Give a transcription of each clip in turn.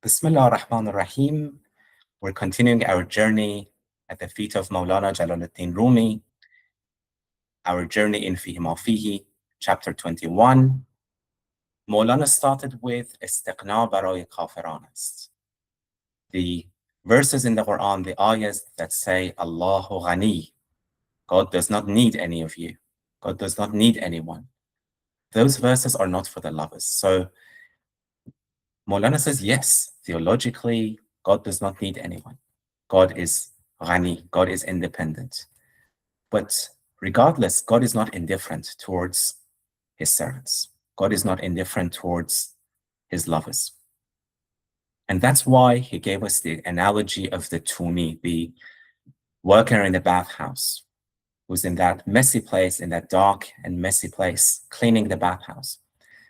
Bismillah ar-Rahman ar-Rahim. We're continuing our journey at the feet of Maulana Jalaluddin Rumi, our journey in Fihi Ma Fihi, chapter 21. Maulana started with Istiqna baraye kafiran ast. The verses in the Quran, the ayahs that say Allahu Ghani, God does not need any of you. God does not need anyone. Those verses are not for the lovers. So Maulana says, yes, theologically, God does not need anyone. God is Ghani, God is independent. But regardless, God is not indifferent towards his servants. God is not indifferent towards his lovers. And that's why he gave us the analogy of the tuni, the worker in the bathhouse, who's in that messy place, in that dark and messy place, cleaning the bathhouse.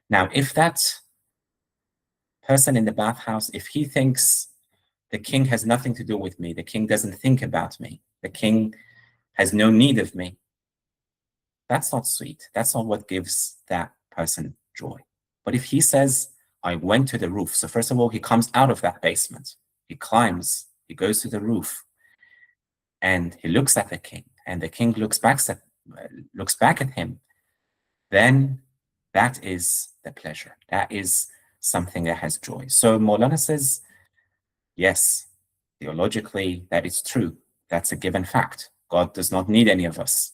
Now, if that person in the bathhouse, if he thinks the king has nothing to do with me, the king doesn't think about me, the king has no need of me, that's not sweet. That's not what gives that person joy. But if he says, I went to the roof, so first of all, he comes out of that basement, he climbs, he goes to the roof, and he looks at the king, and the king looks back at him, then that is the pleasure. That is something that has joy. So Maulana says, yes, theologically, that is true. That's a given fact. God does not need any of us.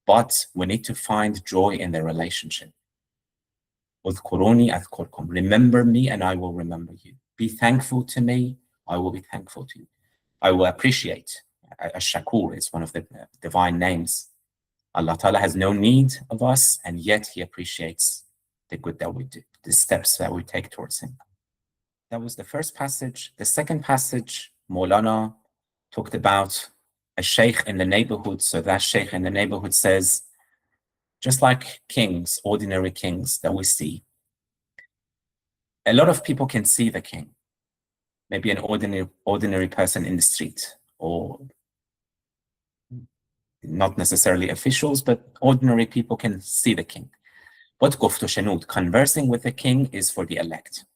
But we need to find joy in the relationship. Remember me and I will remember you. Be thankful to me, I will be thankful to you. I will appreciate. Ash-Shakur is one of the divine names. Allah Ta'ala has no need of us, and yet he appreciates the good that we do, the steps that we take towards him. That was the first passage. The second passage, Maulana talked about a sheikh in the neighborhood. So that sheikh in the neighborhood says, just like kings, ordinary kings that we see, a lot of people can see the king. Maybe an ordinary person in the street, or not necessarily officials, but ordinary people can see the king. But guftu shanud, conversing with the king, is for the elect.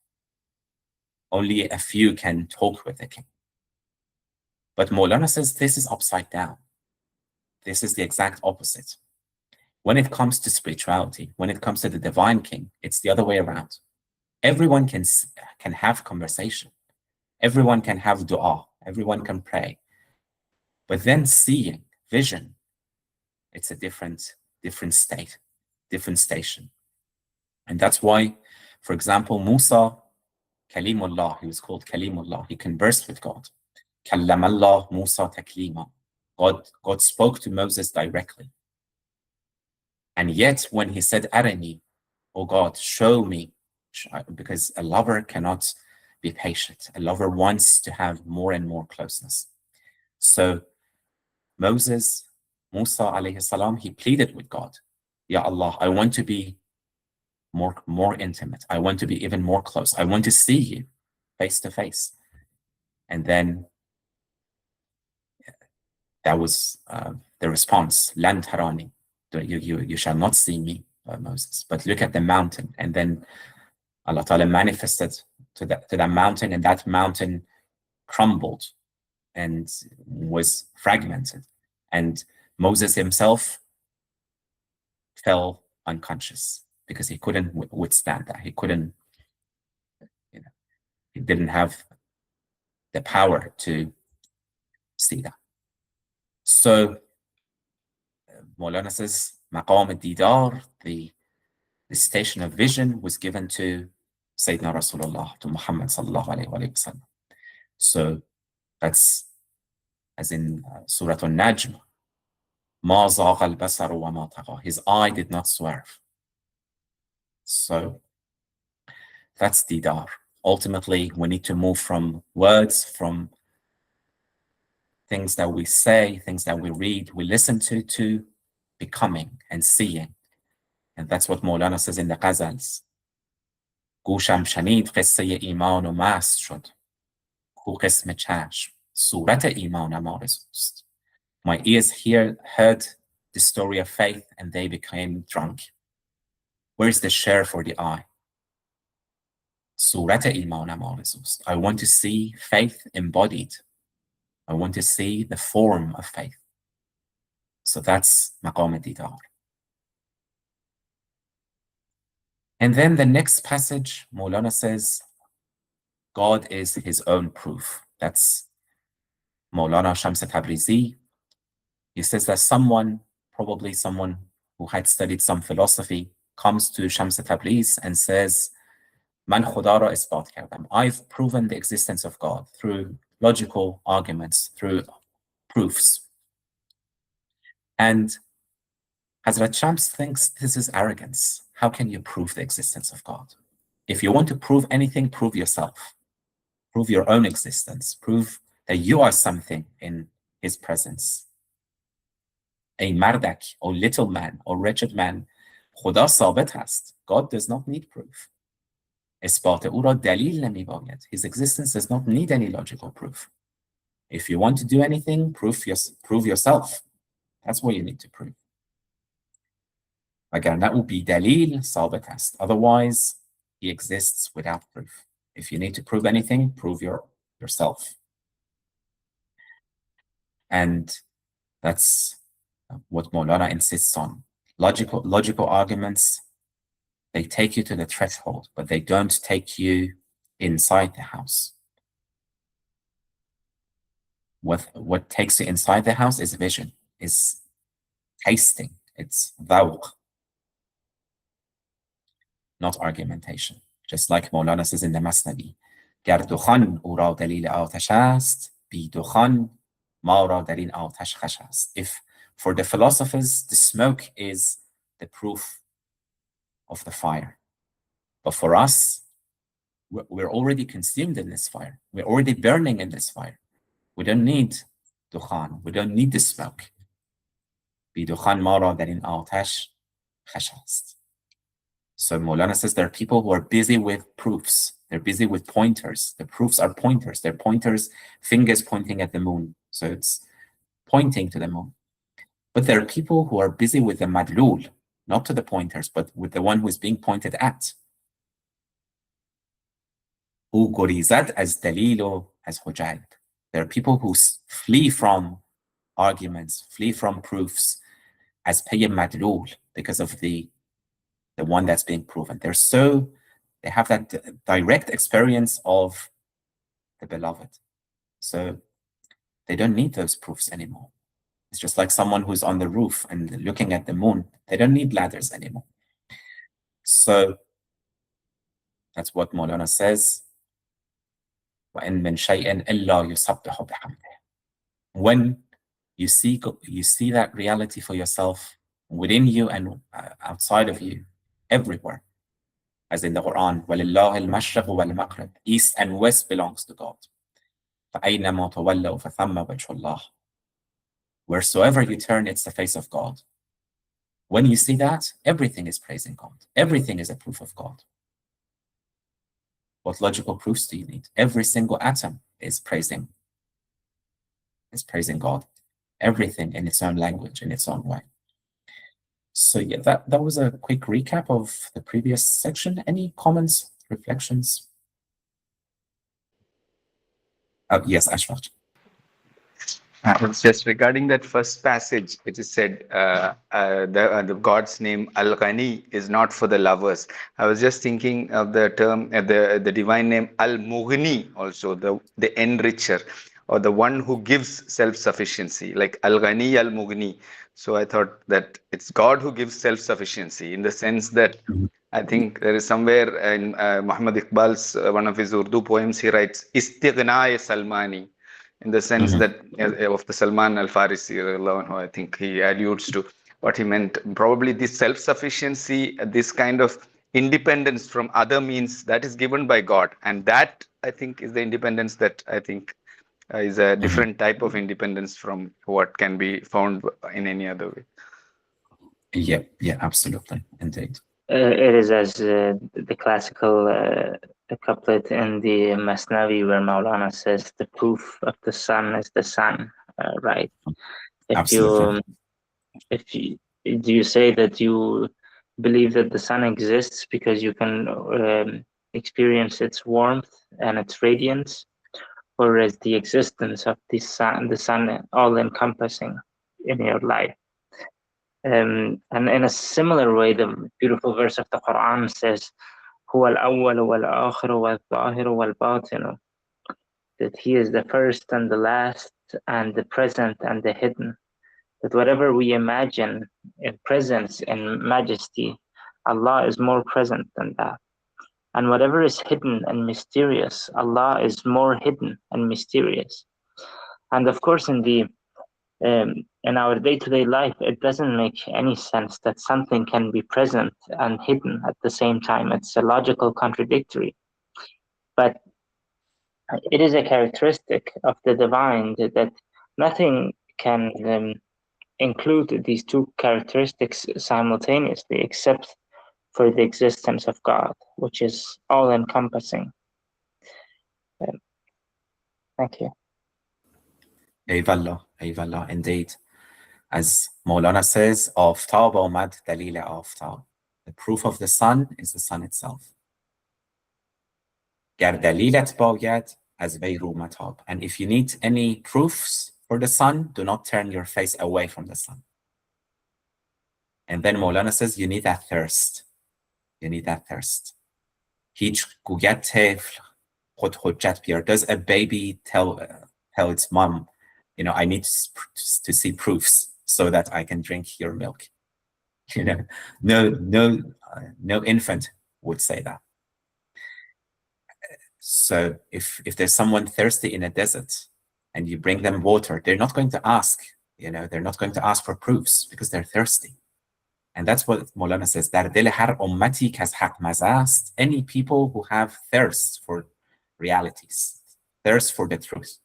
Only a few can talk with the king. But Maulana says this is upside down. This is the exact opposite. When it comes to spirituality, when it comes to the divine king, it's the other way around. Everyone can have conversation. Everyone can have dua. Everyone can pray. But then seeing, vision, it's a different state, different station. And that's why, for example, Musa, Kalimullah, he was called Kalimullah, he conversed with God. Kallamallah Musa taklima. God spoke to Moses directly. And yet when he said, Arini, oh God, show me, because a lover cannot be patient. A lover wants to have more and more closeness. So Musa alayhi salam, he pleaded with God, Ya Allah, I want to be more intimate. I want to be even more close. I want to see you face to face. And then that was the response, Lan tarani, you shall not see me, Moses, but look at the mountain. And then Allah Ta'ala manifested to that mountain, and that mountain crumbled and was fragmented. And Moses himself fell unconscious because he couldn't withstand that. He couldn't, he didn't have the power to see that. So Maulana says, Maqam al-Didar, the station of vision, was given to Sayyidina Rasulullah, to Muhammad sallallahu alayhi wa sallam. So that's as in Surah Al-Najm, Ma zagha al-basaru wa ma tagha. His eye did not swerve. So that's Didar. Ultimately, we need to move from words, from things that we say, things that we read, we listen to becoming and seeing. And that's what Maulana says in the Ghazals. گوشم شنید قصه ایمان و مست شد کو قسم چشم صورت ایمان آرزوست. My ears heard the story of faith and they became drunk. Where is the share for the eye? صورت ایمان آرزوست. I want to see faith embodied. I want to see the form of faith. So that's مقام دیدار. And then the next passage, Maulana says, God is his own proof. That's Maulana Shams Tabrizi. He says that probably someone who had studied some philosophy, comes to Shams Tabriz and says, Man Khuda ra isbat kardam. I've proven the existence of God through logical arguments, through proofs. And Hazrat Shams thinks this is arrogance. How can you prove the existence of God? If you want to prove anything, prove yourself. Prove your own existence. Prove that you are something in his presence. A mardak, or little man, or wretched man, Khuda sabit hast. God does not need proof. اثبات او را دلیل نمی‌باید. His existence does not need any logical proof. If you want to do anything, prove yourself. That's what you need to prove. وگرنه او بی دلیل ثابت است. Otherwise, he exists without proof. If you need to prove anything, prove yourself. And that's what Maulana insists on. Logical arguments, they take you to the threshold, but they don't take you inside the house. What takes you inside the house is vision, is tasting, it's dhawq, not argumentation. Just like Maulana says in the Masnavi, گر دخان او را دلیل آتش است، بی دخان ما را در این آتش خوش است. If for the philosophers, the smoke is the proof of the fire. But for us, we're already consumed in this fire. We're already burning in this fire. We don't need dukhan. We don't need the smoke. بی دخان ما را در این آتش خوش است. So Maulana says there are people who are busy with proofs. They're busy with pointers. The proofs are pointers. They're pointers, fingers pointing at the moon. So it's pointing to the moon. But there are people who are busy with the madlul, not to the pointers, but with the one who is being pointed at. او گریزد از دلیل و از حجت. There are people who flee from arguments, flee from proofs as pay madlul, because of the one that's being proven. They have that direct experience of the beloved. So they don't need those proofs anymore. It's just like someone who's on the roof and looking at the moon. They don't need ladders anymore. So that's what Maulana says. وَإِن مِّن شَيْءٍ إِلَّا يُسَبِّحُ بِحَمْدِهِ. When you see that reality for yourself, within you and outside of you, everywhere. As in the Quran, وَلِلَّهِ الْمَشْرِقُ وَالْمَغْرِبُ. East and west belongs to God. فَأَيْنَمَا تَوَلَّوْا فَثَمَّ وَجْهُ اللَّهِ. Wheresoever you turn, it's the face of God. When you see that, everything is praising God. Everything is a proof of God. What logical proofs do you need? Every single atom is praising God. Everything in its own language, in its own way. So yeah, that was a quick recap of the previous section. Any comments, reflections? Yes, Ashraf. It's just regarding that first passage, it is said the God's name Al-Ghani is not for the lovers. I was just thinking of the term, the divine name Al-Mughni, also the enricher, or the one who gives self-sufficiency, like Al-Ghani, Al-Mughni. So I thought that it's God who gives self-sufficiency, in the sense that I think there is somewhere in Muhammad Iqbal's one of his Urdu poems, he writes Istighna-e Salmani, in the sense that of the Salman al-Farisi, I think he alludes to what he meant. Probably this self-sufficiency, this kind of independence from other means, that is given by God. And that, I think, is the independence that I think is a different type of independence from what can be found in any other way. Yeah, absolutely, indeed. It is as the classical couplet in the Masnavi, where Maulana says, the proof of the sun is the sun, right? Do you say that you believe that the sun exists because you can experience its warmth and its radiance, or is the existence of the sun all-encompassing in your life? And in a similar way, the beautiful verse of the Quran says, هو الأول والآخر والظاهر والباطن, that He is the first and the last and the present and the hidden. That whatever we imagine in presence and majesty, Allah is more present than that. And whatever is hidden and mysterious, Allah is more hidden and mysterious. And of course, in our day-to-day life, it doesn't make any sense that something can be present and hidden at the same time. It's a logical contradictory. But it is a characteristic of the divine that nothing can include these two characteristics simultaneously except for the existence of God, which is all-encompassing. Thank you. Ayvallah, indeed. As Maulana says, Aftab omad dalil aftab. The proof of the sun is the sun itself. Gar dalilat bayad az vay ru matab. And if you need any proofs for the sun, do not turn your face away from the sun. And then Maulana says, you need that thirst. You need that thirst. Hich guyad tefl khud hujjat biyar. Does a baby tell its mom, I need to see proofs so that I can drink your milk? No infant would say that. So if there's someone thirsty in a desert and you bring them water, they're not going to ask, they're not going to ask for proofs because they're thirsty. And that's what Maulana says, dar dil har ummati kas haq mazast, any people who have thirst for realities, thirst for the truth.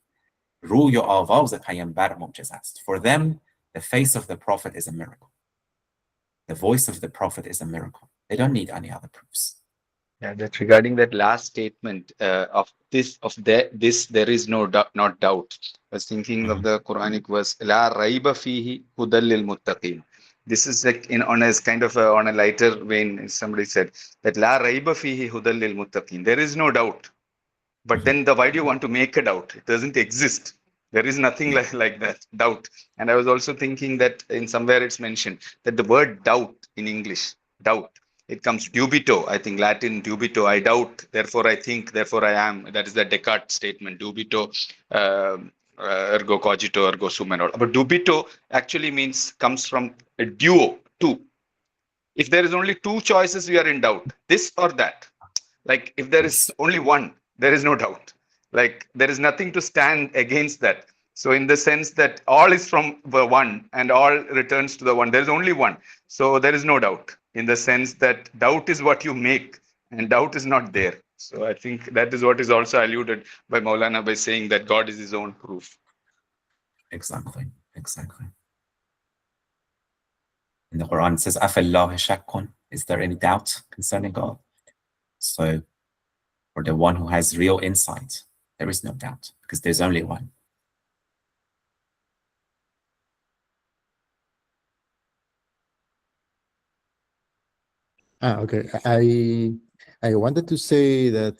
Ruy avaz paymbar mu'jiz ast. For them, the face of the Prophet is a miracle. The voice of the Prophet is a miracle. They don't need any other proofs. Yeah, that regarding that last statement of this, there is no not doubt. I was thinking of the Quranic verse, La raiba fihi hudal lil muttaqin. This is like on a lighter vein. Somebody said that La raiba fihi hudal lil muttaqin. There is no doubt. But then why do you want to make a doubt? It doesn't exist. There is nothing like that, doubt. And I was also thinking that in somewhere it's mentioned that the word doubt in English, doubt, it comes dubito, I think Latin dubito, I doubt, therefore I think, therefore I am. That is the Descartes statement, dubito, ergo cogito, ergo sum and all. But dubito actually comes from a duo, two. If there is only two choices, we are in doubt, this or that. Like if there is only one, there is no doubt. Like there is nothing to stand against that. So in the sense that all is from the one and all returns to the one, there is only one. So there is no doubt, in the sense that doubt is what you make and doubt is not there. So I think that is what is also alluded by Maulana by saying that God is his own proof. Exactly. In the Quran it says, Afallah shakkun. Is there any doubt concerning God? So for the one who has real insight, there is no doubt because there's only one. Okay. I wanted to say that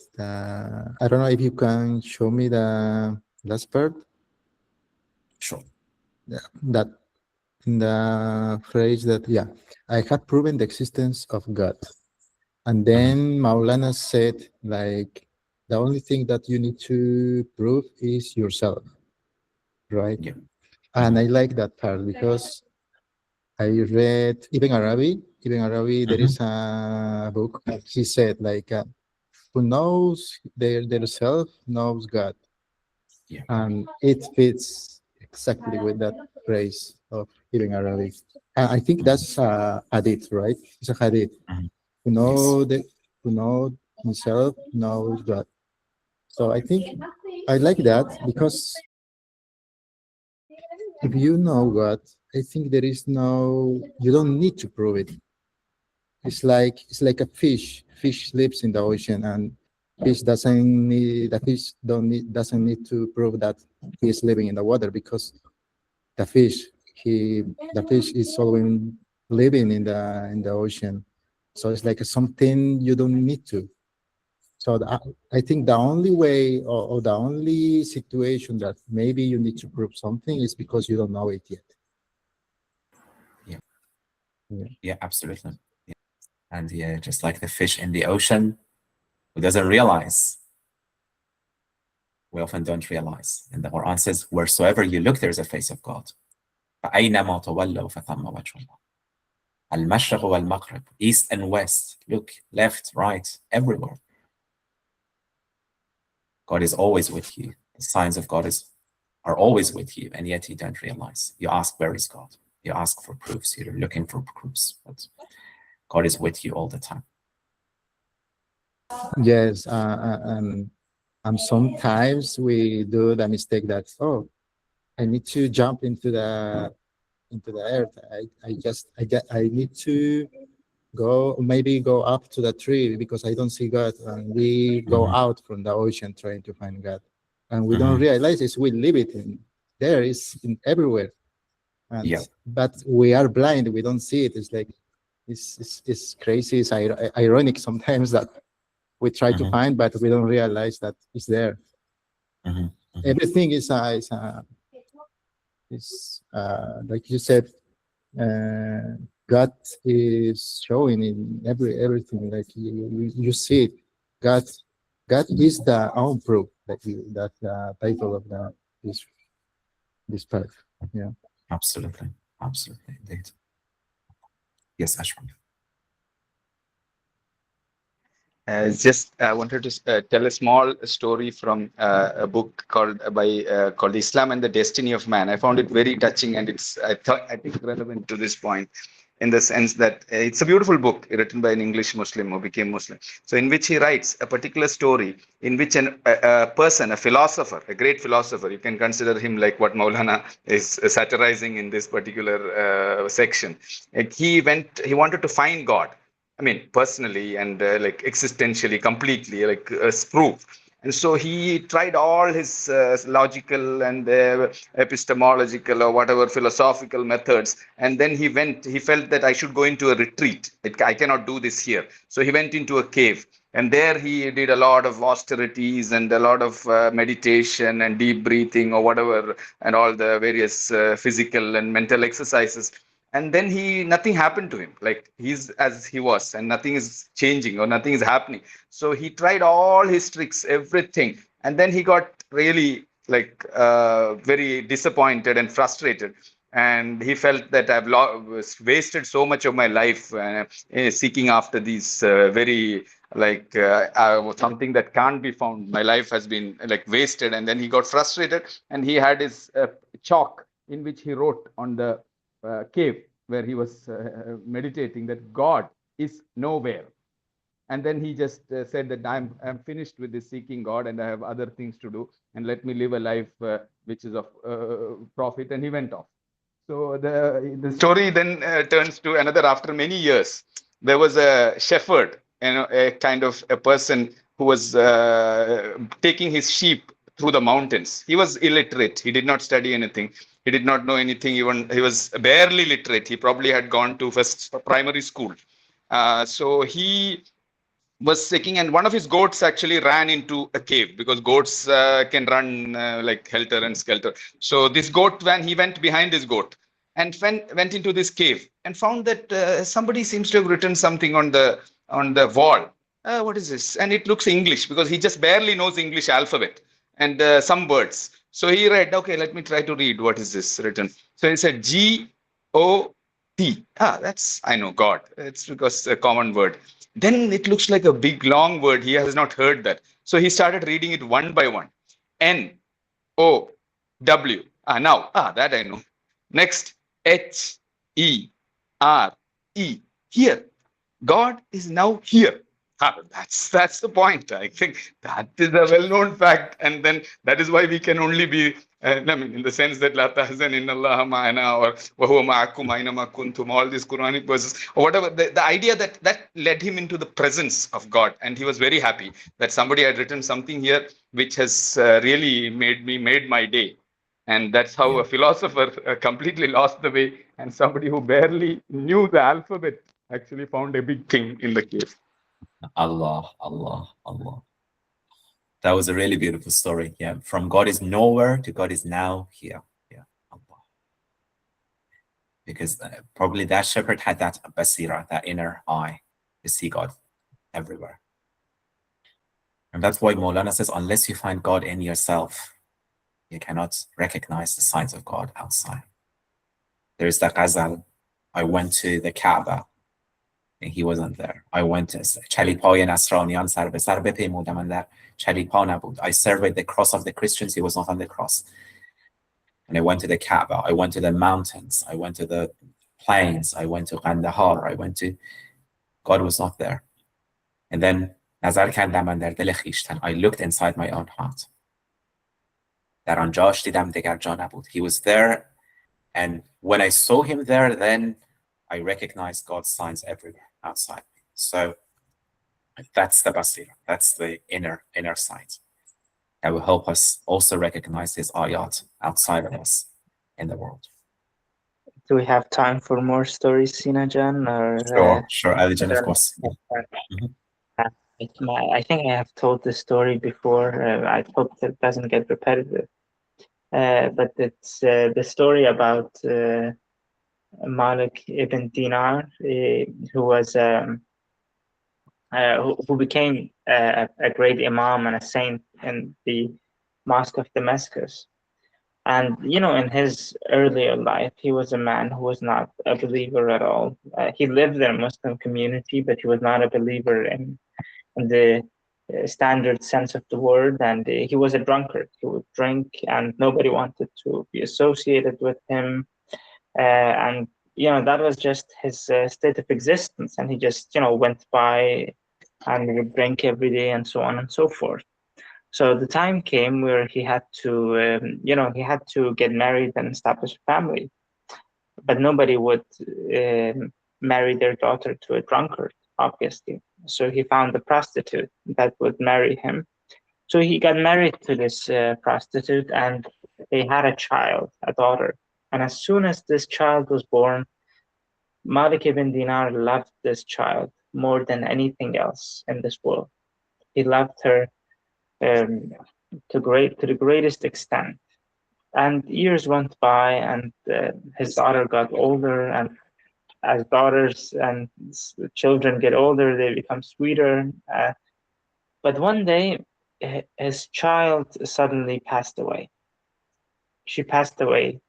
I don't know if you can show me the last part. Sure. Yeah, that in the phrase that I have proven the existence of God, and then Maulana said like the only thing that you need to prove is yourself, right? Yeah. And I like that part because I read Ibn Arabi. There is a book. He said like, who knows their self knows God. Yeah. And it fits exactly with that phrase of Ibn Arabi. And I think that's a hadith, right? It's a hadith. Who know himself knows God. So I think I like that because if you know God, I think you don't need to prove it. It's like a fish. Fish lives in the ocean, and doesn't need to prove that he is living in the water because the fish is always living in the ocean. So it's like something you don't need to. So I think the only way or the only situation that maybe you need to prove something is because you don't know it yet. Yeah, absolutely. Yeah. And yeah, just like the fish in the ocean who doesn't realize. We often don't realize. And the Quran says, wheresoever you look, there's a face of God. فَأَيْنَمَا تَوَلَّوْا فَثَمَّ وَجْهُ اللَّهِ. Al-Mashriq wal-Maghrib, east and west, look, left, right, everywhere. God is always with you. The signs of God are always with you, and yet you don't realize. You ask, where is God? You ask for proofs. You're looking for proofs, but God is with you all the time. Yes, and sometimes we do the mistake that, oh, I need to jump into the earth. I need to go up to the tree because I don't see God, and we go out from the ocean trying to find God, and we don't realize we live it in there. It's in everywhere, and but we are blind. We don't see it. It's like it's crazy. It's ironic sometimes that we try to find, but we don't realize that it's there. Everything is like you said. God is showing in everything. Like you see it. God is the own proof. That the title of this part. Yeah. Absolutely, indeed. Yes, Ashwin. I wanted to tell a small story from a book called Islam and the Destiny of Man. I found it very touching, and I think relevant to this point, in the sense that it's a beautiful book written by an English Muslim who became Muslim. So in which he writes a particular story in which a person, a philosopher, a great philosopher, you can consider him like what Maulana is satirizing in this particular section. Like he wanted to find God. I mean, personally and like existentially, completely, like proof. And so he tried all his logical and epistemological or whatever philosophical methods. And then he felt that I should go into a retreat. I cannot do this here. So he went into a cave. And there he did a lot of austerities and a lot of meditation and deep breathing or whatever, and all the various physical and mental exercises. And then nothing happened to him. Like he's as he was, and nothing is changing or nothing is happening. So he tried all his tricks, everything, and then he got really like very disappointed and frustrated. And he felt that I've wasted so much of my life seeking after these very something that can't be found. My life has been like wasted. And then he got frustrated, and he had his chalk in which he wrote on the cave where he was meditating that God is nowhere. And then he just said that I'm finished with this seeking God, and I have other things to do, and let me live a life which is of profit. And he went off. So the story then turns to another. After many years, there was a shepherd, a kind of a person who was taking his sheep through the mountains. He was illiterate. He did not study anything. He did not know anything. Even he was barely literate. He probably had gone to first primary school. So he was seeking, and one of his goats actually ran into a cave, because goats can run like helter and skelter. So this goat, when he went behind his goat and went into this cave and found that somebody seems to have written something on the wall. What is this? And it looks English, because he just barely knows English alphabet and some words. So he read, okay, let me try to read. What is this written? So he said G-O-T. That's, I know, God. It's because a common word. Then it looks like a big long word. He has not heard that. So he started reading it one by one. N-O-W. That I know. Next, H-E-R-E. Here. God is now here. That's the point. I think that is a well-known fact, and then that is why we can only be. In the sense that La tahzan inna Allah ma'ana, or wa huwa ma'akum aina ma kuntum, all these Quranic verses, or whatever. The idea that led him into the presence of God, and he was very happy that somebody had written something here which has really made my day. And that's how a philosopher completely lost the way, and somebody who barely knew the alphabet actually found a big thing in the cave. Allah. That was a really beautiful story. Yeah, from God is nowhere to God is now here. Yeah, Allah. Because probably that shepherd had that basira, that inner eye, to see God everywhere. And that's why Maulana says, unless you find God in yourself, you cannot recognize the signs of God outside. There's the ghazal, I went to the Kaaba, and he wasn't there. I went to Chalipa Nasraniyan sar be sar bepemudam, and that Chalipa nabud. I surveyed the cross of the Christians, he was not on the cross. And I went to the Kaaba, I went to the mountains, I went to the plains, I went to Kandahar, God was not there. And then نظر کردم در دل خویشتن. I looked inside my own heart. در آنجاش دیدم دگر جا نبود. He was there, and when I saw him there, then I recognized God's signs everywhere outside me. So that's the basira, that's the inner sight that will help us also recognize his ayat outside of us in the world. Do we have time for more stories, Sina Jan? Sure, Alijan, of course. Mm-hmm. I think I have told this story before. I hope it doesn't get repetitive. But it's the story about Malik ibn Dinar, who was who became a great imam and a saint in the Mosque of Damascus. And in his earlier life, he was a man who was not a believer at all. He lived in a Muslim community, but he was not a believer in the standard sense of the word, and he was a drunkard. He would drink, and nobody wanted to be associated with him. And that was just his state of existence, and he just went by and would drink every day, and so on and so forth. So the time came where he had to get married and establish a family, but nobody would marry their daughter to a drunkard, obviously. So he found a prostitute that would marry him. So he got married to this prostitute, and they had a child, a daughter. And as soon as this child was born, Malik ibn Dinar loved this child more than anything else in this world. He loved her to the greatest extent. And years went by, and his daughter got older, and as daughters and children get older, they become sweeter. But one day, his child suddenly passed away. She passed away.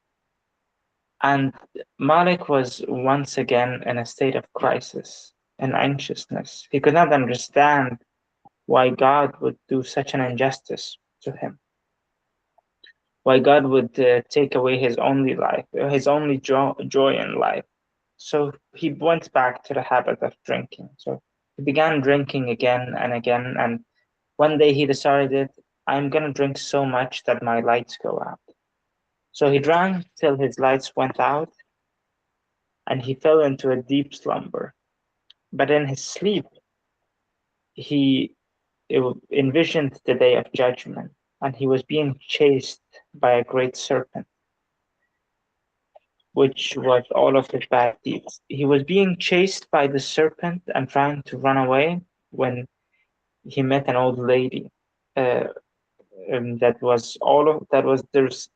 And Malik was once again in a state of crisis and anxiousness. He could not understand why God would do such an injustice to him. Why God would take away his only life, his only joy in life. So he went back to the habit of drinking. So he began drinking again and again. And one day he decided, I'm going to drink so much that my lights go out. So he drank till his lights went out, and he fell into a deep slumber. But in his sleep, he envisioned the day of judgment, and he was being chased by a great serpent, which was all of his bad deeds. He was being chased by the serpent and trying to run away when he met an old lady that was the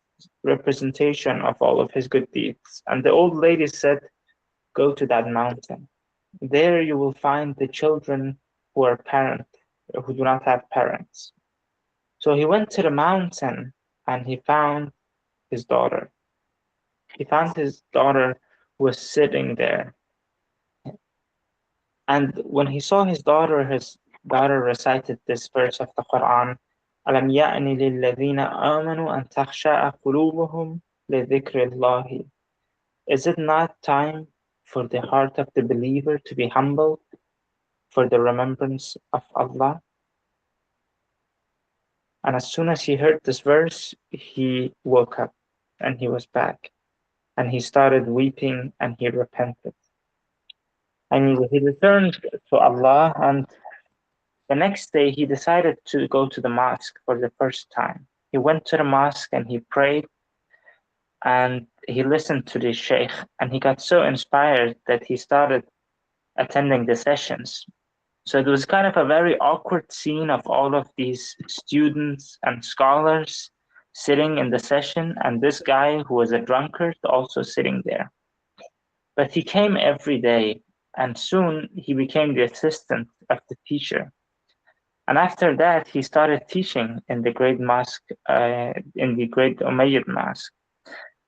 representation of all of his good deeds. And the old lady said, go to that mountain. There you will find the children who do not have parents. So he went to the mountain, and he found his daughter. He found his daughter who was sitting there. And when he saw his daughter recited this verse of the Quran, أَلَمْ يَأْنِ لِلَّذِينَ آمَنُوا أَن تَخْشَعَ قُلُوبُهُمْ لِذِكْرِ اللَّهِ. Is it not time for the heart of the believer to be humbled for the remembrance of Allah? And as soon as he heard this verse, he woke up, and he was back, and he started weeping, and he repented. And he returned to Allah, and the next day he decided to go to the mosque for the first time. He went to the mosque and he prayed, and he listened to the sheikh, and he got so inspired that he started attending the sessions. So it was kind of a very awkward scene of all of these students and scholars sitting in the session, and this guy who was a drunkard also sitting there. But he came every day, and soon he became the assistant of the teacher. And after that, he started teaching in the great mosque, in the great Umayyad mosque.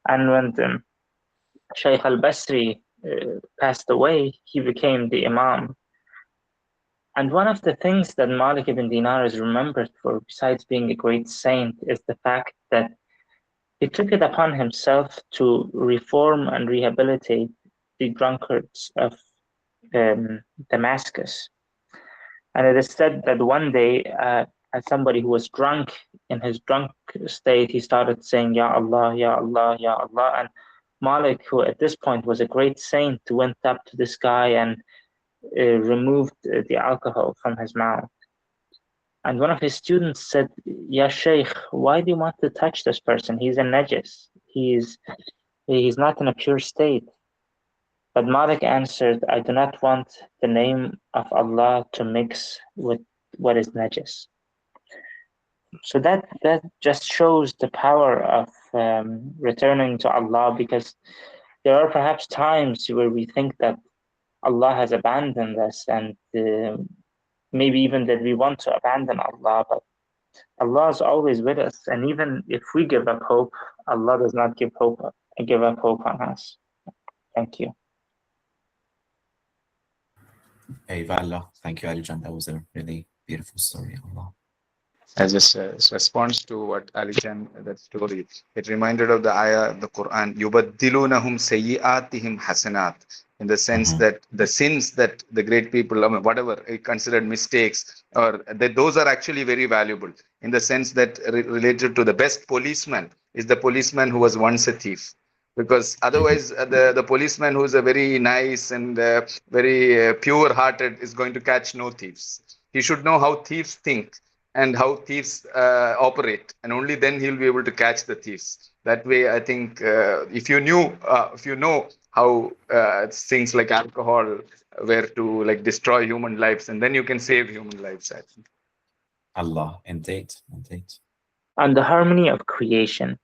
And when the Shaykh al-Basri passed away, he became the imam. And one of the things that Malik ibn Dinar is remembered for, besides being a great saint, is the fact that he took it upon himself to reform and rehabilitate the drunkards of Damascus. And it is said that one day, as somebody who was drunk, in his drunk state, he started saying, Ya Allah, Ya Allah, Ya Allah. And Malik, who at this point was a great saint, went up to this guy and removed the alcohol from his mouth. And one of his students said, Ya Shaykh, why do you want to touch this person? He's a najis. He's not in a pure state. But Malik answered, I do not want the name of Allah to mix with what is najis. So that just shows the power of returning to Allah, because there are perhaps times where we think that Allah has abandoned us, and maybe even that we want to abandon Allah, but Allah is always with us. And even if we give up hope, Allah does not give up hope on us. Thank you. Allah. Thank you, Alijan. That was a really beautiful story. Allah. As a response to what Alijan, that story, it reminded of the ayah of the Quran, يُبَدِّلُونَهُمْ سَيِّئَاتِهِمْ حَسَنَاتٍ, in the sense that the sins that the great people, I mean, whatever considered mistakes, or that those are actually very valuable, in the sense that related to the best policeman is the policeman who was once a thief. Because otherwise, the policeman who is a very nice and very pure-hearted is going to catch no thieves. He should know how thieves think and how thieves operate, and only then he'll be able to catch the thieves. That way, I think if you know how things like alcohol were to like destroy human lives, and then you can save human lives, I think. Allah, indeed. On the harmony of creation,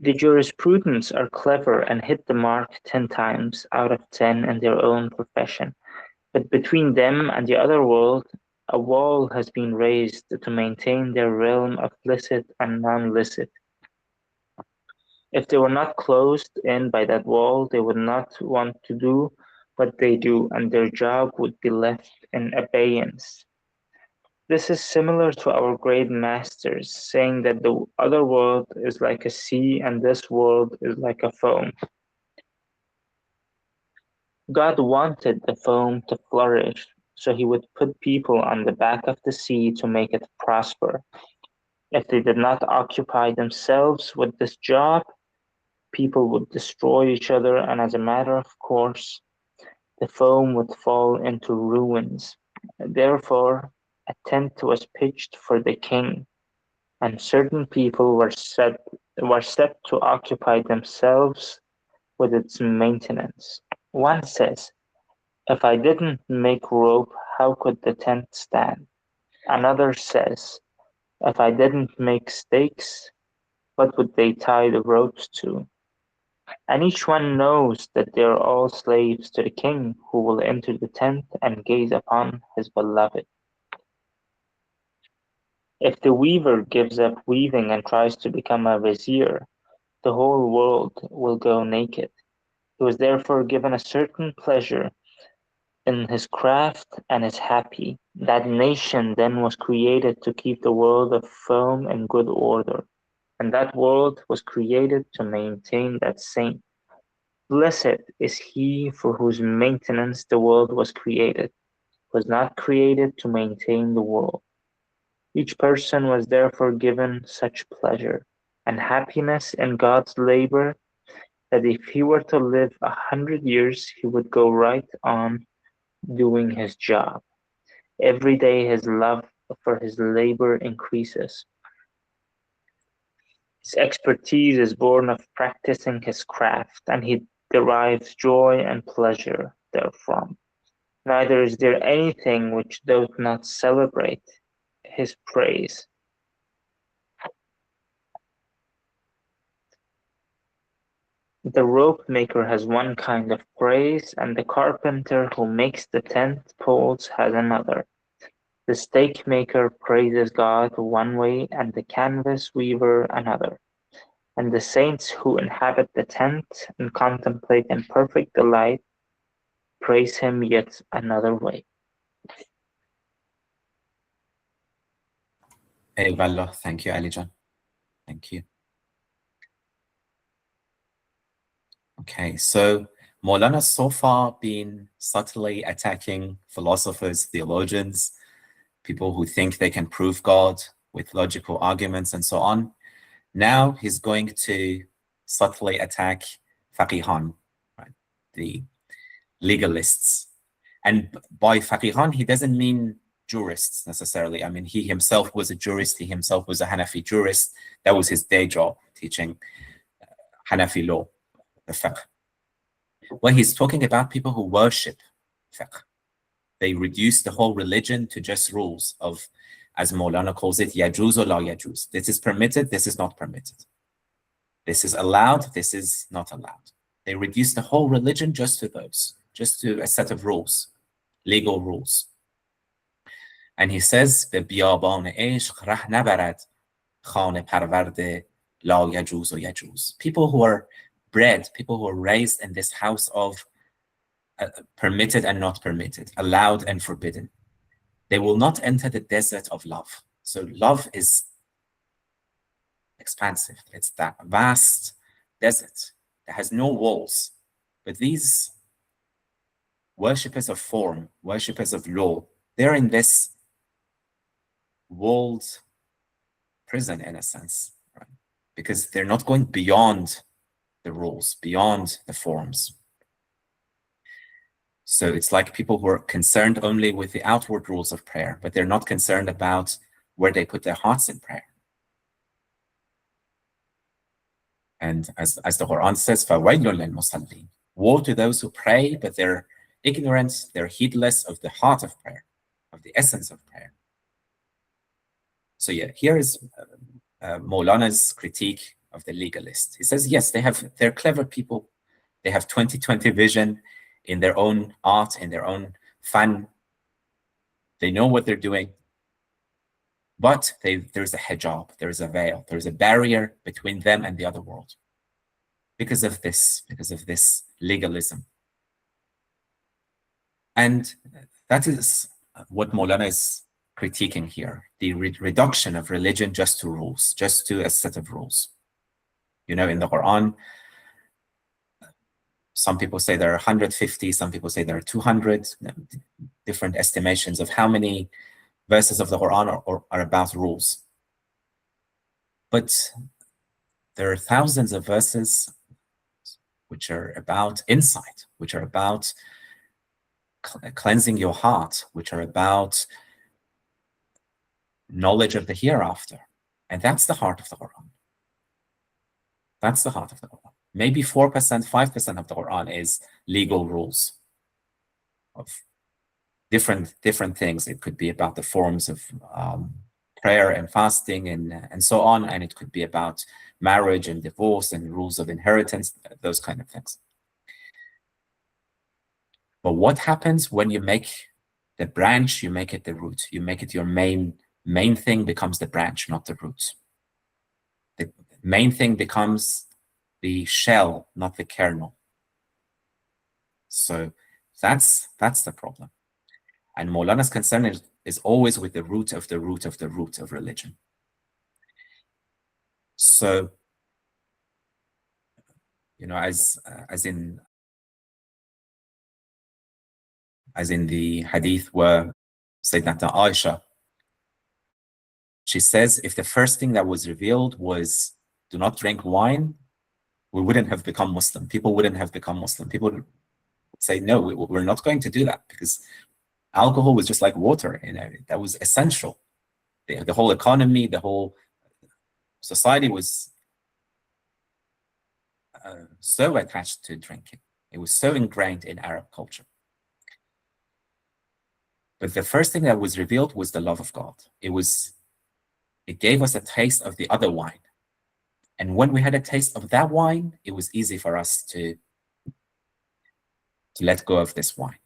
the jurisprudents are clever and hit the mark 10 times out of 10 in their own profession. But between them and the other world, a wall has been raised to maintain their realm of licit and non-licit. If they were not closed in by that wall, they would not want to do what they do, and their job would be left in abeyance. This is similar to our great masters saying that the other world is like a sea and this world is like a foam. God wanted the foam to flourish, so he would put people on the back of the sea to make it prosper. If they did not occupy themselves with this job, people would destroy each other, and as a matter of course, the foam would fall into ruins. Therefore, a tent was pitched for the king, and certain people were set to occupy themselves with its maintenance. One says, if I didn't make rope, how could the tent stand? Another says, if I didn't make stakes, what would they tie the ropes to? And each one knows that they are all slaves to the king, who will enter the tent and gaze upon his beloved. If the weaver gives up weaving and tries to become a vizier, the whole world will go naked. He was therefore given a certain pleasure in his craft and is happy. That nation then was created to keep the world of foam in good order, and that world was created to maintain that same. Blessed is he for whose maintenance the world was created. It was not created to maintain the world. Each person was therefore given such pleasure and happiness in God's labor that if he were to live 100 years, he would go right on doing his job. Every day his love for his labor increases. His expertise is born of practicing his craft, and he derives joy and pleasure therefrom. neither is there anything which doth not celebrate his praise. The rope maker has one kind of praise, and the carpenter who makes the tent poles has another. The stake maker praises God one way, and the canvas weaver another. And the saints who inhabit the tent and contemplate in perfect delight praise him yet another way. Eyvallah. Thank you, Alijan. Thank you. Okay, so Maulana's so far been subtly attacking philosophers, theologians, people who think they can prove God with logical arguments and so on. Now he's going to subtly attack Faqihan, right? The legalists. And by Faqihan, he doesn't mean jurists necessarily. I mean, he himself was a jurist. He himself was a Hanafi jurist. That was his day job, teaching Hanafi law, the fiqh. Well, he's talking about people who worship fiqh. They reduce the whole religion to just rules of, as Maulana calls it, yajuz or la yajuz. This is permitted, this is not permitted. This is allowed, this is not allowed. They reduce the whole religion just to those, just to a set of rules, legal rules. And he says, "Be biyaban ishq rah nabarad khane parvarde la yajuz o yajuz." People who are bred, people who are raised in this house of permitted and not permitted, allowed and forbidden, they will not enter the desert of love. So love is expansive. It's that vast desert that has no walls. But these worshippers of form, worshippers of law, they're in this walled prison in a sense, right? Because they're not going beyond the rules, beyond the forms. So it's like people who are concerned only with the outward rules of prayer, but they're not concerned about where they put their hearts in prayer. And as the Quran says, فَوَيْلٌ لِلْمُصَلِّينَ, woe to those who pray, but they're ignorant, they're heedless of the heart of prayer, of the essence of prayer. So yeah, here is Maulana's critique of the legalist. He says, yes, they're clever people. They have 20/20 vision in their own art, in their own fun. They know what they're doing. But there's a hijab, there's a veil, there's a barrier between them and the other world because of this legalism. And that is what Maulana is critiquing here, the reduction of religion just to rules, just to a set of rules. You know, in the Quran, some people say there are 150, some people say there are 200, different estimations of how many verses of the Quran are about rules. But there are thousands of verses which are about insight, which are about cleansing your heart, which are about knowledge of the hereafter. And that's the heart of the Quran. That's the heart of the Quran. Maybe 4%, 5% of the Quran is legal rules of different things. It could be about the forms of prayer and fasting and so on, and it could be about marriage and divorce and rules of inheritance, those kind of things. But what happens when you make the branch, you make it the root, you make it your main thing becomes the branch, not the root. The main thing becomes the shell, not the kernel. So that's the problem. And Maulana's concern is always with the root of the root of the root of religion. So, you know, as in the hadith where Sayyidatuna Aisha, she says, if the first thing that was revealed was do not drink wine, we wouldn't have become Muslim. People wouldn't have become Muslim. People would say, no, we're not going to do that, because alcohol was just like water, you know, that was essential. The whole economy, the whole society was so attached to drinking. It was so ingrained in Arab culture. But the first thing that was revealed was the love of God. It gave us a taste of the other wine. And when we had a taste of that wine, it was easy for us to let go of this wine.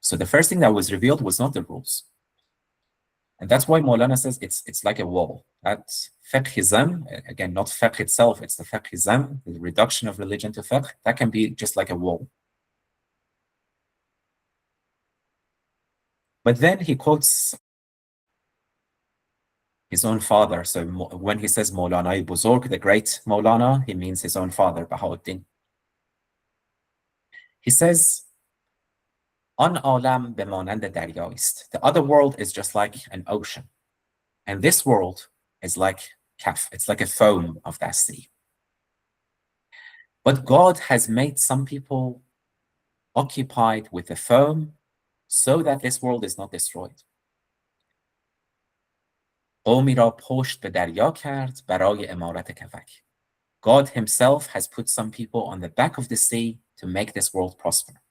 So the first thing that was revealed was not the rules. And that's why Maulana says it's like a wall. That's Fiqhism, again, not fiqh itself, it's the Fiqhism, the reduction of religion to fiqh. That can be just like a wall. But then he quotes his own father. So when he says Maulana Buzurg, the great Maulana, he means his own father, Bahauddin. He says, An alam bemanand daryaist. The other world is just like an ocean. And this world is like kaf. It's like a foam of that sea. But God has made some people occupied with the foam so that this world is not destroyed. قومی را پشت به دریا کرد برای امارت کفک. God himself has put some people on the back of the sea to make this world prosper.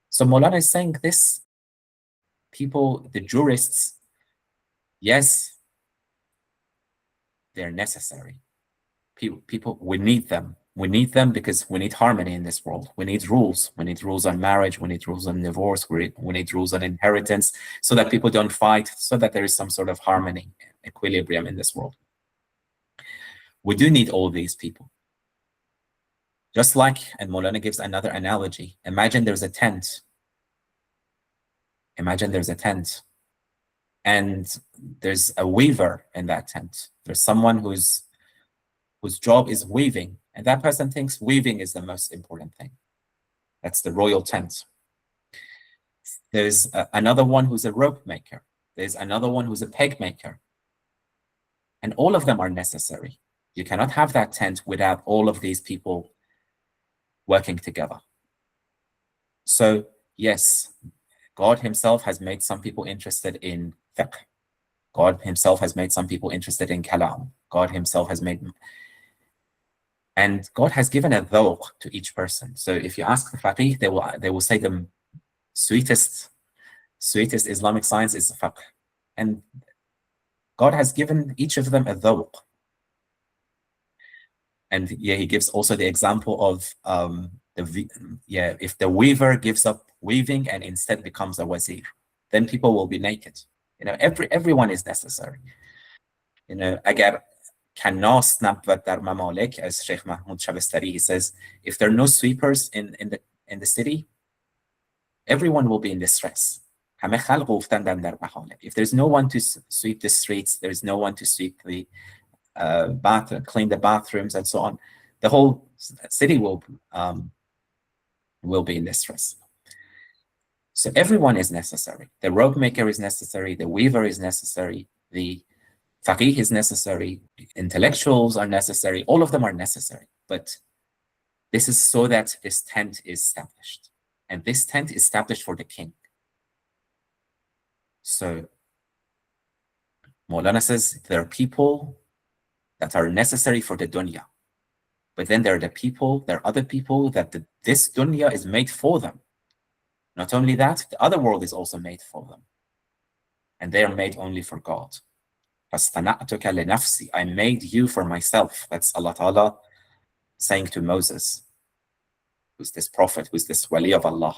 So Maulana is saying this, people, the jurists, yes, they're necessary. People, we need them. We need them because we need harmony in this world. We need rules. We need rules on marriage. We need rules on divorce. We need rules on inheritance so that people don't fight, so that there is some sort of harmony, equilibrium in this world. We do need all these people. Just like, and Maulana gives another analogy. Imagine there's a tent. Imagine there's a tent. And there's a weaver in that tent. There's someone whose job is weaving. And that person thinks weaving is the most important thing. That's the royal tent. There's another one who's a rope maker. There's another one who's a peg maker. And all of them are necessary. You cannot have that tent without all of these people working together. So yes, God himself has made some people interested in fiqh. God himself has made some people interested in kalam. God himself has made... And God has given a dhawq to each person. So if you ask the faqih, they will say the sweetest Islamic science is fiqh. And God has given each of them a dhawq. And yeah, he gives also the example of if the weaver gives up weaving and instead becomes a wazir, then people will be naked. Everyone is necessary. Agar Kanas nabwad dar mamalik, as Sheikh Mahmoud Shabastari, he says, if there are no sweepers in the city, everyone will be in distress. If there's no one to sweep the streets, there's no one to sweep the clean the bathrooms and so on, the whole city will be in distress. So everyone is necessary. The rope maker is necessary, the weaver is necessary, the faqih is necessary, intellectuals are necessary, all of them are necessary. But this is so that this tent is established. And this tent is established for the king. So Maulana says there are people that are necessary for the dunya. But then there are other people that this dunya is made for them. Not only that, the other world is also made for them. And they are made only for God. I made you for myself. That's Allah Ta'ala saying to Moses, who's this prophet, who's this wali of Allah.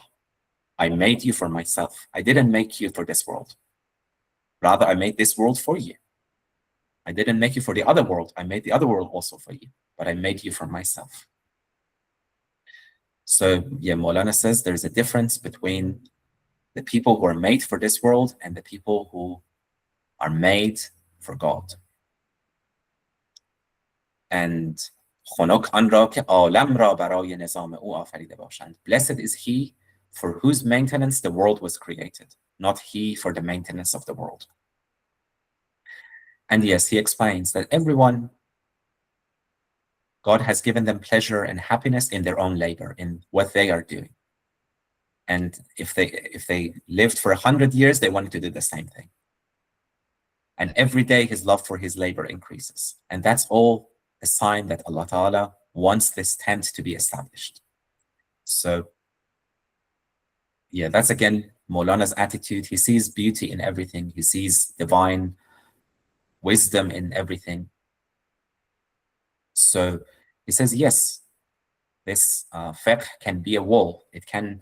I made you for myself. I didn't make you for this world. Rather, I made this world for you. I didn't make you for the other world. I made the other world also for you. But I made you for myself. So, yeah, Maulana says there's a difference between the people who are made for this world and the people who are made for God. And blessed is he for whose maintenance the world was created, not he for the maintenance of the world. And yes, he explains that everyone, God has given them pleasure and happiness in their own labor, in what they are doing. And if they lived for 100 years, they wanted to do the same thing. And every day his love for his labor increases. And that's all a sign that Allah Ta'ala wants this tent to be established. So, yeah, that's again Maulana's attitude, he sees beauty in everything. He sees divine wisdom in everything. So he says, yes, this fiqh can be a wall. It can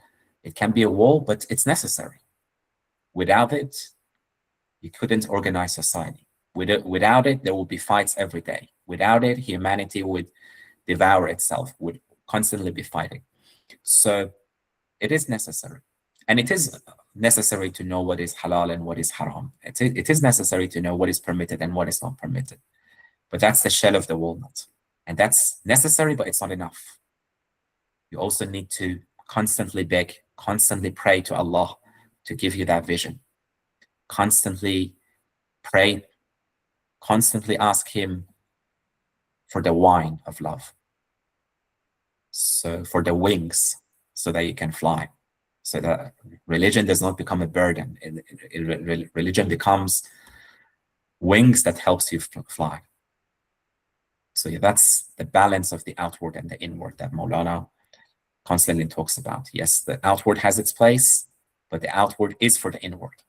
be a wall, but it's necessary. Without it, you couldn't organize society. Without it, there will be fights every day. Without it, humanity would devour itself, would constantly be fighting. So it is necessary. And it is necessary to know what is halal and what is haram. It is necessary to know what is permitted and what is not permitted. But that's the shell of the walnut. And that's necessary, but it's not enough. You also need to constantly beg, constantly pray to Allah to give you that vision. Constantly pray, constantly ask Him for the wine of love. So for the wings, so that you can fly. So that religion does not become a burden. Religion becomes wings that helps you fly. So that's the balance of the outward and the inward that Maulana constantly talks about. Yes, the outward has its place, but the outward is for the inward.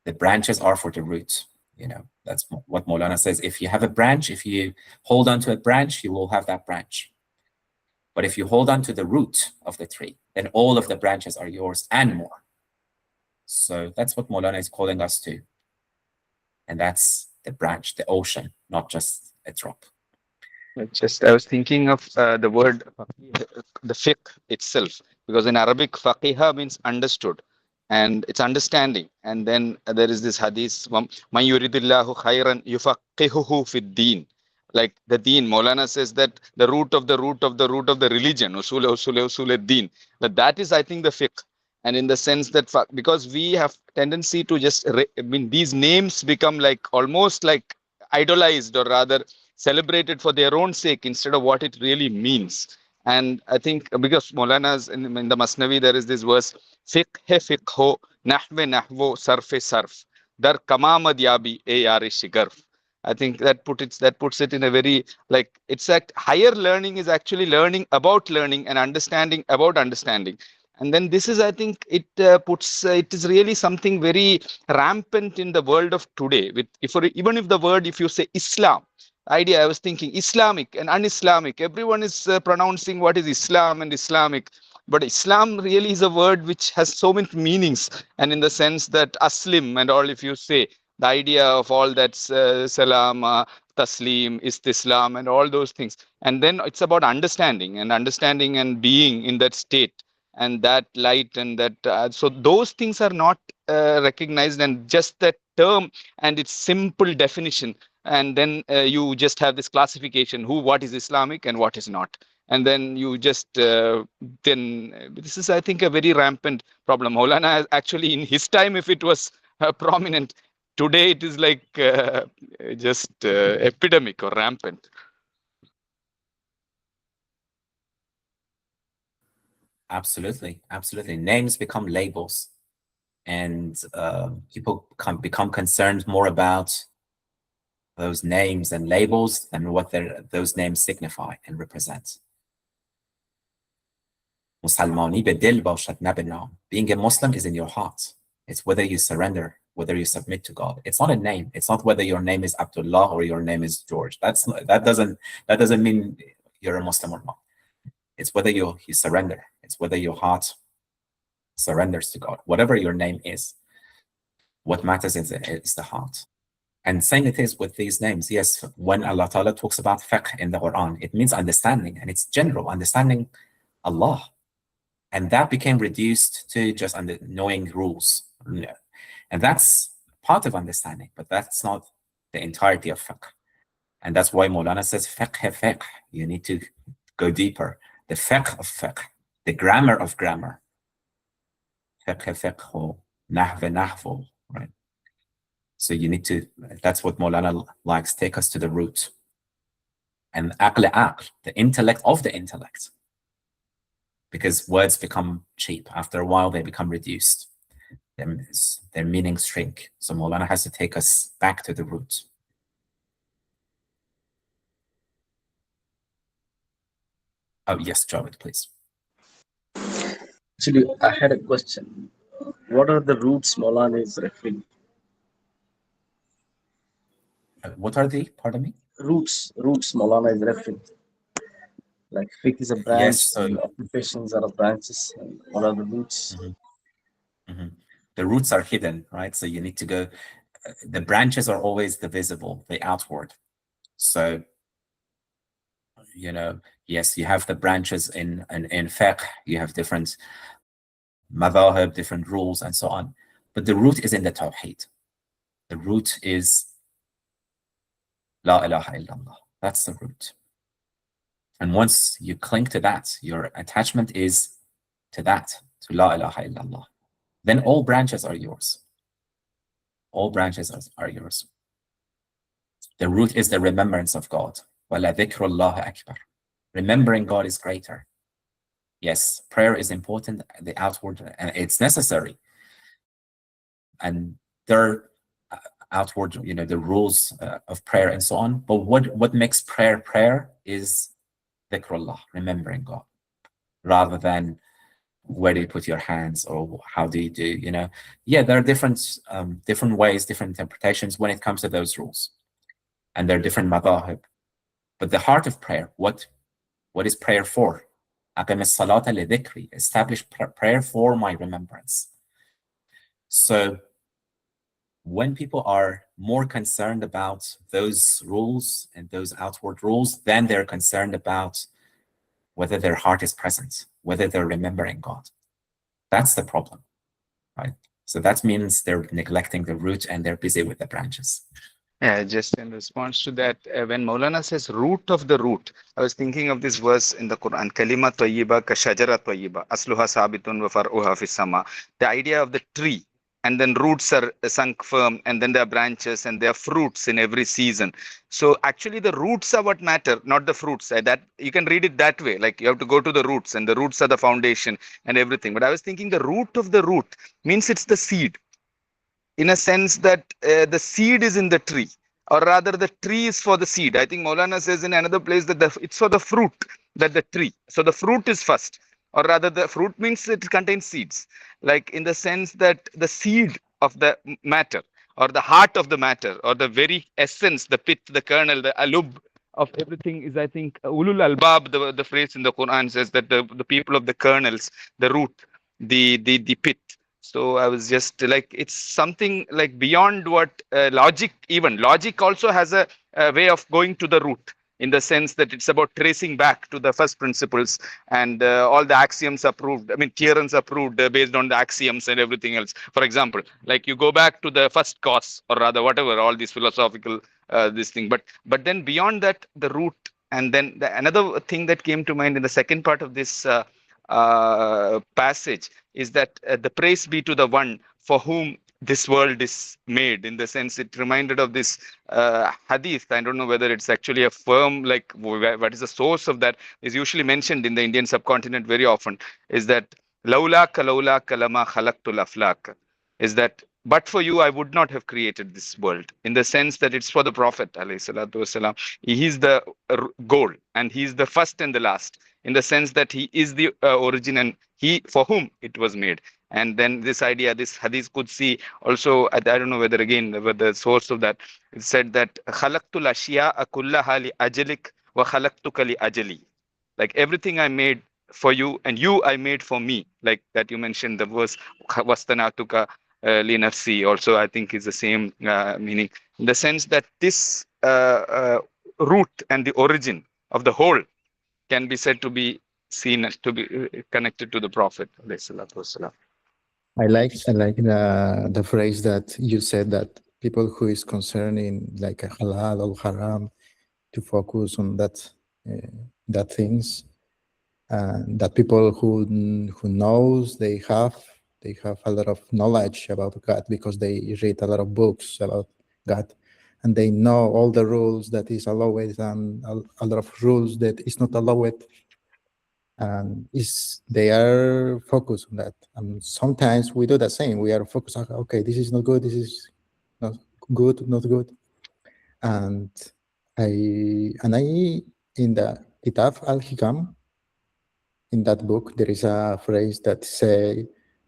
The branches are for the root. You know, that's what Maulana says. If you have a branch, if you hold on to a branch, you will have that branch. But if you hold on to the root of the tree, then all of the branches are yours and more. So that's what Maulana is calling us to. And that's the branch, the ocean, not just a drop. I was thinking of the word, the fiqh itself, because in Arabic, faqiha means understood, and it's understanding. And then there is this hadith, man yuridillahu khairan yufaqihuhu fid deen. Like the deen, Maulana says that the root of the root of the root of the religion, usul deen. But that is, I think, the fiqh. And in the sense that, because we have tendency to just, these names become like almost like idolized, or rather celebrated for their own sake instead of what it really means. And I think because Maulana's in the Masnavi, there is this verse, fiqh hai fiqh ho, nahve nahvo, sarf e sarf, dar kamamad yabi e yari shigarf. I think that puts it in a very, like, it's like higher learning is actually learning about learning and understanding about understanding. And then this is, I think, it is really something very rampant in the world of today. Even if the word, if you say Islam, idea, I was thinking Islamic and un-Islamic. Everyone is pronouncing what is Islam and Islamic. But Islam really is a word which has so many meanings. And in the sense that Aslim and all, if you say, the idea of all that salam, taslim, istislam, and all those things. And then it's about understanding and being in that state and that light and that. So those things are not recognized, and just that term and its simple definition. And then you just have this classification, what is Islamic and what is not. And then you just, this is, I think, a very rampant problem. Maulana actually, in his time, if it was prominent, today it is like just epidemic or rampant. Absolutely, absolutely. Names become labels, and people become concerned more about those names and labels than what those names signify and represent. Being a Muslim is in your heart. It's whether you surrender, whether you submit to God. It's not a name. It's not whether your name is Abdullah or your name is George. That doesn't mean you're a Muslim or not. It's whether you surrender. It's whether your heart surrenders to God. Whatever your name is, what matters is the heart. And same it is with these names. Yes, when Allah Ta'ala talks about fiqh in the Quran, it means understanding, and it's general, understanding Allah. And that became reduced to just knowing rules. And that's part of understanding, but that's not the entirety of fiqh. And that's why Maulana says fiqh hai fiqh. You need to go deeper. The fiqh of fiqh, the grammar of grammar. Fiqh hai fiqh, nahve nahvo, right? So you need to, that's what Maulana likes, take us to the root. And aql, the intellect of the intellect. Because words become cheap. After a while, they become reduced. Their meanings shrink. So Maulana has to take us back to the root. Oh, yes, Javed, please. Actually, I had a question. What are the roots Maulana is referring? What are the, pardon me? Roots Maulana is referring. Like fiqh is a branch, Yes, so and occupations are branches. And what are the roots? mhm, mhm. The roots are hidden, right? So you need to go, the branches are always the visible, the outward. So, you know, yes, you have the branches in fiqh, you have different madhahib, different rules, and so on. But the root is in the tawheed. The root is La ilaha illallah. That's the root. And once you cling to that, your attachment is to that, to La ilaha illallah. Then all branches are yours. All branches are yours. The root is the remembrance of God. وَلَا ذِكْرُ اللَّهِ أَكْبَرُ. Remembering God is greater. Yes, prayer is important, the outward, and it's necessary. And there are outward, you know, the rules of prayer and so on. But what makes prayer is dhikrullah, remembering God, rather than where do you put your hands or how do you do, you know. Yeah, there are different ways, different interpretations when it comes to those rules. And there are different madahib. But the heart of prayer, what is prayer for? أقم الصلاة لذكري. Establish prayer for my remembrance. So when people are more concerned about those rules and those outward rules, then they're concerned about whether their heart is present, whether they're remembering God. That's the problem, right? So that means they're neglecting the root and they're busy with the branches. Yeah, just in response to that, when Maulana says root of the root, I was thinking of this verse in the Quran, Kalima Tayyiba ka Shajara Tayyiba, Asluha Sabitun wa Far'uha fis Sama. The idea of the tree, and then roots are sunk firm, and then there are branches and there are fruits in every season. So actually the roots are what matter, not the fruits. That you can read it that way, like you have to go to the roots, and the roots are the foundation and everything. But I was thinking the root of the root means it's the seed, in a sense that the seed is in the tree, or rather the tree is for the seed. I think Maulana says in another place that it's for the fruit, that the tree. So the fruit is first, or rather the fruit means it contains seeds, like in the sense that the seed of the matter, or the heart of the matter, or the very essence, the pith, the kernel, the alub of everything is, I think, ulul albab, the phrase in the Quran says that the people of the kernels, the root, the pith. So I was just like, it's something like beyond what logic, even logic also has a way of going to the root, in the sense that it's about tracing back to the first principles, and all the axioms are proved. I mean, theorems are proved based on the axioms and everything else. For example, like you go back to the first cause, or rather whatever, all these philosophical this thing. But then beyond that, the root. And then another thing that came to mind in the second part of this passage is that the praise be to the one for whom this world is made. In the sense, it reminded of this hadith. I don't know whether it's actually a firm, like what is the source of that, is usually mentioned in the Indian subcontinent very often, is that laula kalama khalaqtul aflak, is that but for you I would not have created this world, in the sense that it's for the Prophet alayhi salatu wasalam. He is the goal, and he is the first and the last, in the sense that he is the origin, and he for whom it was made. And then this idea, this hadith Qudsi also, I don't know whether again the source of that, it said that khalaqtul ashiya'a kullaha li ajalik wa khalaqtuka li ajali, like everything I made for you, and you I made for me, like that you mentioned the verse wastanatuka li nafsi, also I think is the same meaning, in the sense that this root and the origin of the whole can be said to be seen to be connected to the Prophet. I like the phrase that you said, that people who is concerned in like a halal or haram, to focus on that things, and that people who knows they have a lot of knowledge about God, because they read a lot of books about God, and they know all the rules that is allowed and a lot of rules that is not allowed, and they are focused on that. And sometimes we do the same. We are focused on, okay, this is not good, this is not good. And I in the Kitab al-Hikam, in that book, there is a phrase that say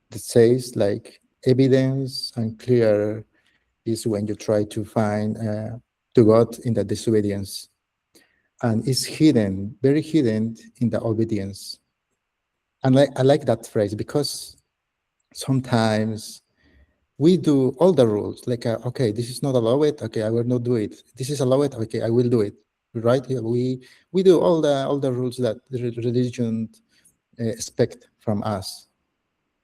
that says like evidence and clear is when you try to find to God in the disobedience, and it's hidden, very hidden in the obedience. And I like that phrase because sometimes we do all the rules like okay, this is not allowed, okay, I will not do it. This is allowed, okay, I will do it. Right? Yeah, we do all the rules that the religion expect from us.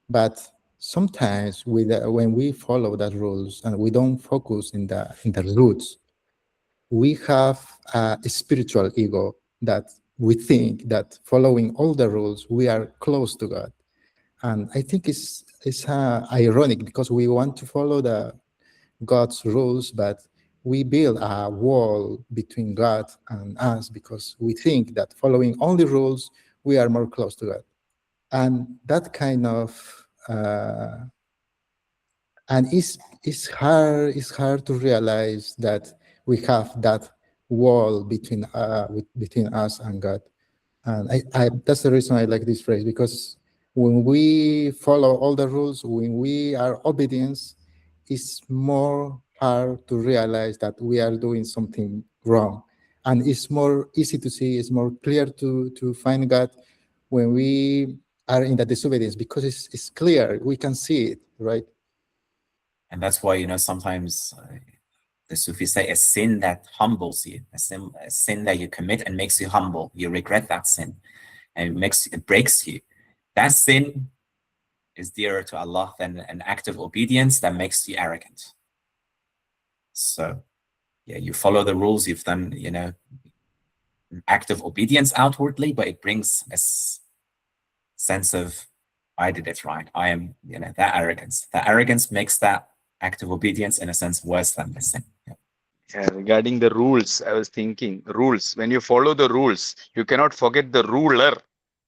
But sometimes when we follow that rules and we don't focus in the roots, we have a spiritual ego that we think that following all the rules we are close to God. And I think it's ironic because we want to follow the God's rules, but we build a wall between God and us because we think that following all the rules we are more close to God. And that kind of and it's hard to realize that we have that wall between us and God. And that's the reason I like this phrase, because when we follow all the rules, when we are obedience, it's more hard to realize that we are doing something wrong. And it's more easy to see, it's more clear to find God when we are in the disobedience, because it's clear, we can see it, right? And that's why, sometimes the Sufis say a sin that humbles you, a sin that you commit and makes you humble. You regret that sin and it breaks you. That sin is dearer to Allah than an act of obedience that makes you arrogant. So, yeah, you follow the rules, you've done, an act of obedience outwardly, but it brings a sense of, I did it right. I am, that arrogance. That arrogance makes that act of obedience, in a sense, worse than the sin. Yeah, regarding the rules, I was thinking rules. When you follow the rules, you cannot forget the ruler,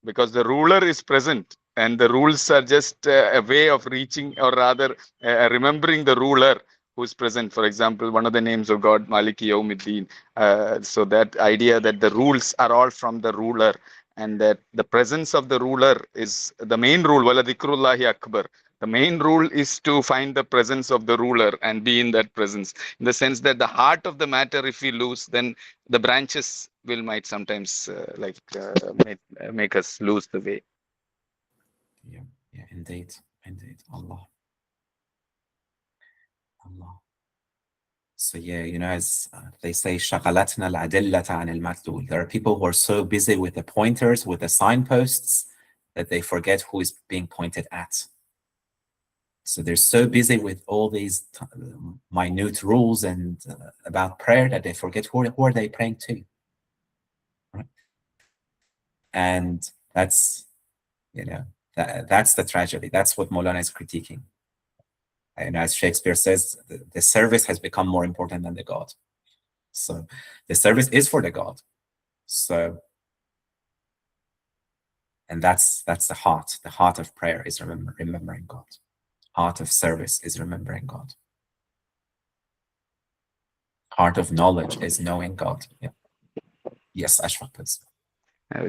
because the ruler is present and the rules are just a way of reaching, or rather remembering the ruler who's present. For example, one of the names of God, Malik ibn Dinar. So that idea that the rules are all from the ruler, and that the presence of the ruler is the main rule. Wala dhikrullahi akbar. The main rule is to find the presence of the ruler and be in that presence, in the sense that the heart of the matter, if we lose, then the branches might sometimes make us lose the way. Yeah, indeed, Allah. So yeah, as they say, شغلتنا الأدلة عن المدلول. There are people who are so busy with the pointers, with the signposts, that they forget who is being pointed at. So they're so busy with all these minute rules and about prayer that they forget who are they praying to. Right? And that's, that's the tragedy. That's what Maulana is critiquing. And as Shakespeare says, the service has become more important than the God. So the service is for the God. So, and that's the heart. The heart of prayer is remembering God. Heart of service is remembering God. Heart of knowledge is knowing God. Yeah. Yes, Ashraf, please. I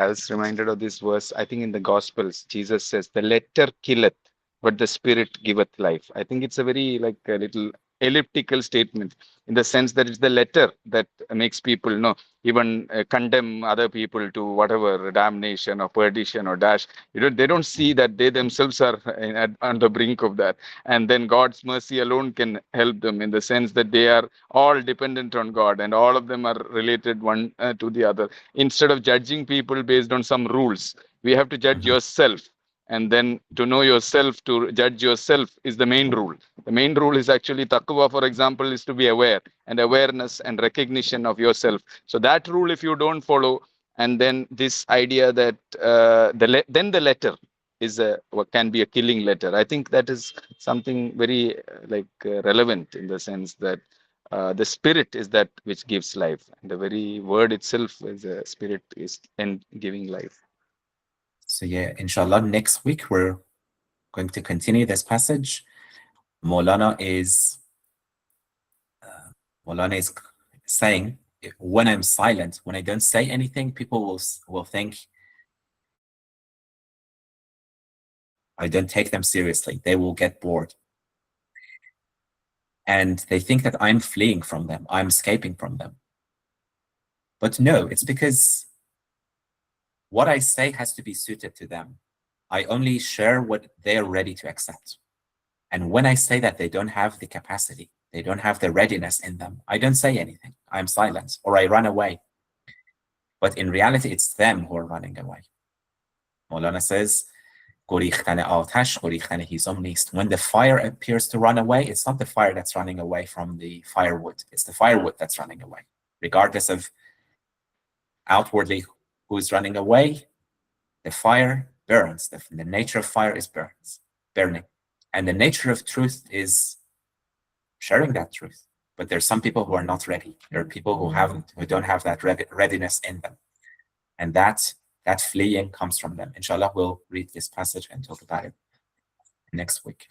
was reminded of this verse. I think in the Gospels, Jesus says, "The letter killeth, but the Spirit giveth life." I think it's a very a little elliptical statement, in the sense that it's the letter that makes people even condemn other people to whatever damnation or perdition or dash. They don't see that they themselves are on the brink of that, and then God's mercy alone can help them, in the sense that they are all dependent on God, and all of them are related one to the other. Instead of judging people based on some rules, we have to judge yourself. And then to know yourself, to judge yourself, is the main rule. The main rule is actually taqwa, for example, is to be aware, and awareness and recognition of yourself. So that rule, if you don't follow, and then this idea that then the letter is what can be a killing letter. I think that is something very relevant, in the sense that the spirit is that which gives life. And the very word itself is a spirit is in giving life. So yeah, inshallah, next week we're going to continue this passage. Maulana is saying, when I'm silent, when I don't say anything, people will think I don't take them seriously. They will get bored. And they think that I'm fleeing from them. I'm escaping from them. But no, it's because what I say has to be suited to them. I only share what they are ready to accept. And when I say that they don't have the capacity, they don't have the readiness in them, I don't say anything. I'm silent or I run away. But in reality, it's them who are running away. Maulana says, گریختن آتش گریختن هیزم نیست. When the fire appears to run away, it's not the fire that's running away from the firewood. It's the firewood that's running away. Regardless of outwardly who is running away, the fire burns. The nature of fire is burning. And the nature of truth is sharing that truth. But there's some people who are not ready. There are people who don't have that readiness in them. And that fleeing comes from them. Inshallah, we'll read this passage and talk about it next week.